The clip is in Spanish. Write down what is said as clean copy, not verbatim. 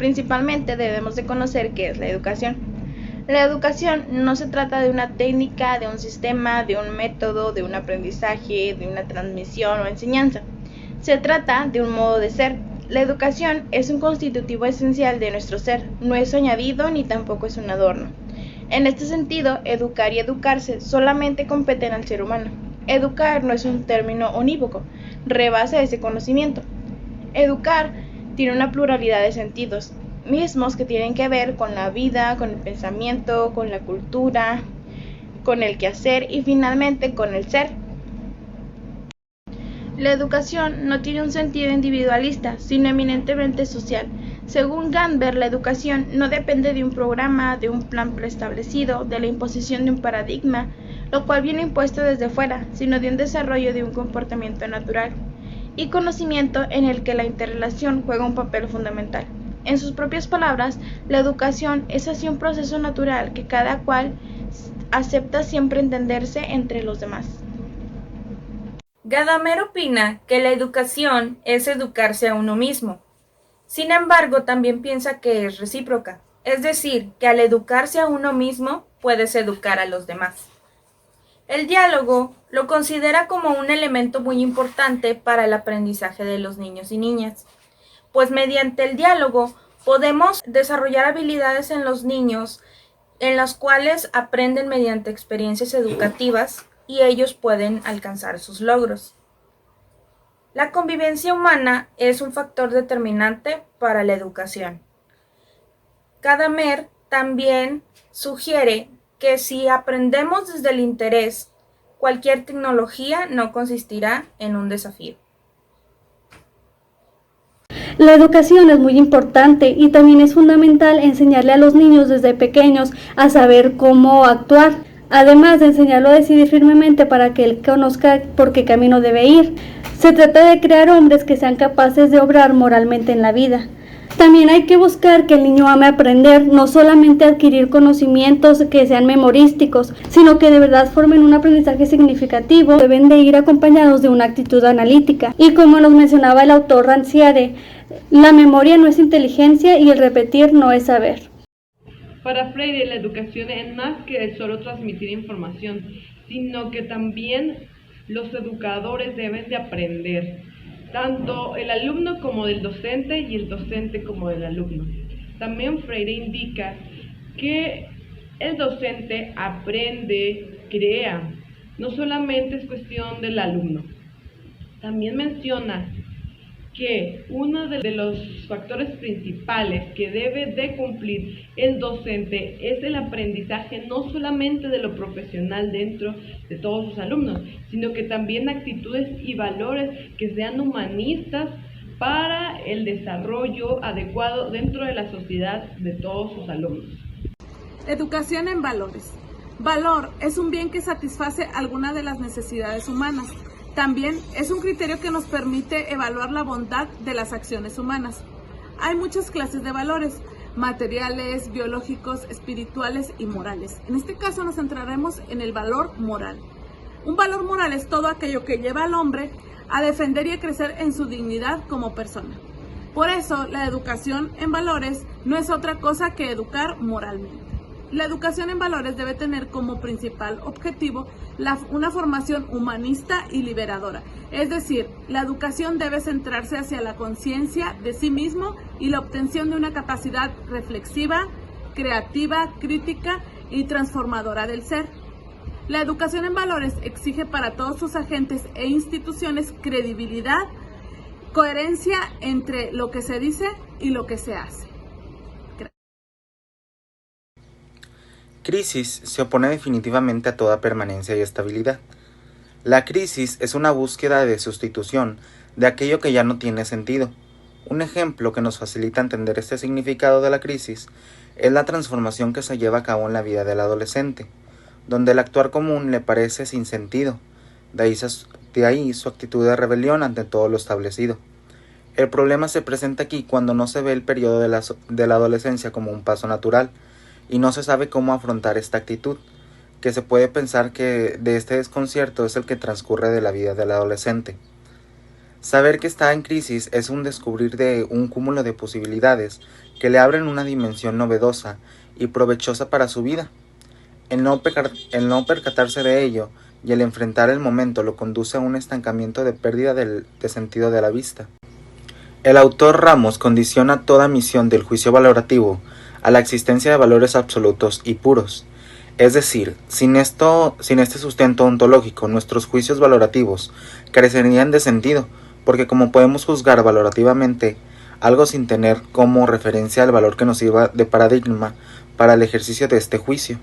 Principalmente debemos de conocer qué es la educación. La educación no se trata de una técnica, de un sistema, de un método, de un aprendizaje, de una transmisión o enseñanza. Se trata de un modo de ser. La educación es un constitutivo esencial de nuestro ser, no es añadido ni tampoco es un adorno. En este sentido, educar y educarse solamente competen al ser humano. Educar no es un término unívoco, rebasa ese conocimiento. Educar tiene una pluralidad de sentidos, mismos que tienen que ver con la vida, con el pensamiento, con la cultura, con el quehacer y finalmente con el ser. La educación no tiene un sentido individualista, sino eminentemente social. Según Gamber, la educación no depende de un programa, de un plan preestablecido, de la imposición de un paradigma, lo cual viene impuesto desde fuera, sino de un desarrollo de un comportamiento natural y conocimiento en el que la interrelación juega un papel fundamental. En sus propias palabras, la educación es así un proceso natural que cada cual acepta siempre entenderse entre los demás. Gadamer opina que la educación es educarse a uno mismo. Sin embargo, también piensa que es recíproca, es decir, que al educarse a uno mismo puedes educar a los demás. El diálogo lo considera como un elemento muy importante para el aprendizaje de los niños y niñas, pues mediante el diálogo podemos desarrollar habilidades en los niños en las cuales aprenden mediante experiencias educativas y ellos pueden alcanzar sus logros. La convivencia humana es un factor determinante para la educación. Gadamer también sugiere que si aprendemos desde el interés, cualquier tecnología no consistirá en un desafío. La educación es muy importante y también es fundamental enseñarle a los niños desde pequeños a saber cómo actuar, además de enseñarlo a decidir firmemente para que él conozca por qué camino debe ir. Se trata de crear hombres que sean capaces de obrar moralmente en la vida. También hay que buscar que el niño ame aprender, no solamente adquirir conocimientos que sean memorísticos, sino que de verdad formen un aprendizaje significativo. Deben de ir acompañados de una actitud analítica. Y como nos mencionaba el autor Rancière, la memoria no es inteligencia y el repetir no es saber. Para Freire, la educación es más que solo transmitir información, sino que también los educadores deben de aprender, tanto el alumno como del docente y el docente como del alumno. También Freire indica que el docente aprende, crea, no solamente es cuestión del alumno. También menciona que uno de los factores principales que debe de cumplir el docente es el aprendizaje no solamente de lo profesional dentro de todos sus alumnos, sino que también actitudes y valores que sean humanistas para el desarrollo adecuado dentro de la sociedad de todos sus alumnos. Educación en valores. Valor es un bien que satisface alguna de las necesidades humanas. También es un criterio que nos permite evaluar la bondad de las acciones humanas. Hay muchas clases de valores, materiales, biológicos, espirituales y morales. En este caso nos centraremos en el valor moral. Un valor moral es todo aquello que lleva al hombre a defender y a crecer en su dignidad como persona. Por eso, la educación en valores no es otra cosa que educar moralmente. La educación en valores debe tener como principal objetivo una formación humanista y liberadora. Es decir, la educación debe centrarse hacia la conciencia de sí mismo y la obtención de una capacidad reflexiva, creativa, crítica y transformadora del ser. La educación en valores exige para todos sus agentes e instituciones credibilidad, coherencia entre lo que se dice y lo que se hace. Crisis se opone definitivamente a toda permanencia y estabilidad. La crisis es una búsqueda de sustitución de aquello que ya no tiene sentido. Un ejemplo que nos facilita entender este significado de la crisis es la transformación que se lleva a cabo en la vida del adolescente, donde el actuar común le parece sin sentido, de ahí su actitud de rebelión ante todo lo establecido. El problema se presenta aquí cuando no se ve el periodo de la adolescencia como un paso natural, y no se sabe cómo afrontar esta actitud, que se puede pensar que de este desconcierto es el que transcurre de la vida del adolescente. Saber que está en crisis es un descubrir de un cúmulo de posibilidades que le abren una dimensión novedosa y provechosa para su vida. El no percatarse de ello y el enfrentar el momento lo conduce a un estancamiento de pérdida de sentido de la vista. El autor Ramos condiciona toda misión del juicio valorativo a la existencia de valores absolutos y puros. Es decir, sin este sustento ontológico, nuestros juicios valorativos carecerían de sentido, porque como podemos juzgar valorativamente algo sin tener como referencia el valor que nos sirva de paradigma para el ejercicio de este juicio.